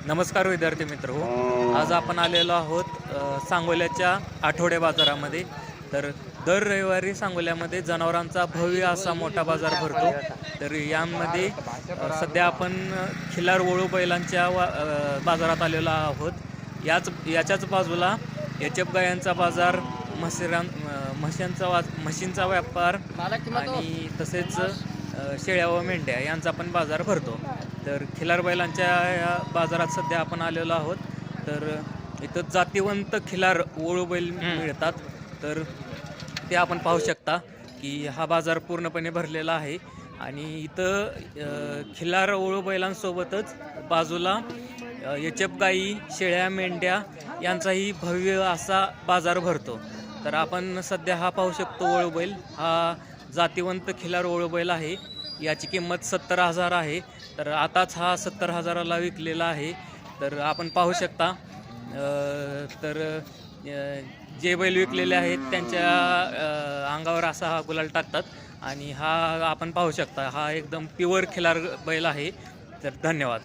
नमस्कार विद्यार्थी मित्र हो. आज आपण आलेलो आहोत सांगोल्याच्या आठवडे बाजारामध्ये. तर दर रविवारी सांगोल्यामध्ये जनावरांचा भव्य असा मोठा बाजार भरतो. तर यामध्ये सध्या आपण खिलार वळू बैलांच्या बाजारात आलेलो आहोत. याच्याच बाजूला एचएफ गायांचा बाजार, म्हशींचा व्यापार आणि तसेच शेळ्या व मेंढ्या यांचा पण बाजार भरतो. तर खिलार बैलांच्या या बाजारात सध्या आपण आलेलो आहोत. तर इथं जातीवंत खिलार वळू बैल मिळतात. तर ते आपण पाहू शकता की हा बाजार पूर्णपणे भरलेला आहे. आणि इथं खिलार वळू बैलांसोबतच बाजूला एचएफ गाई, शेळ्या, मेंढ्या यांचाही भव्य असा बाजार भरतो. तर आपण सध्या हा पाहू शकतो वळू बैल. हा जातीवंत खिलार वळू बैल आहे. याची किंमत 70,000 आहे. तर आताच हा 70,000ला विकलेला आहे. तर आपण पाहू शकता. तर जे बैल विकलेले आहेत त्यांच्या अंगावर असा हा गुलाल टाकतात. आणि हा आपण पाहू शकता, हा एकदम प्युअर खिलार बैल आहे. तर धन्यवाद.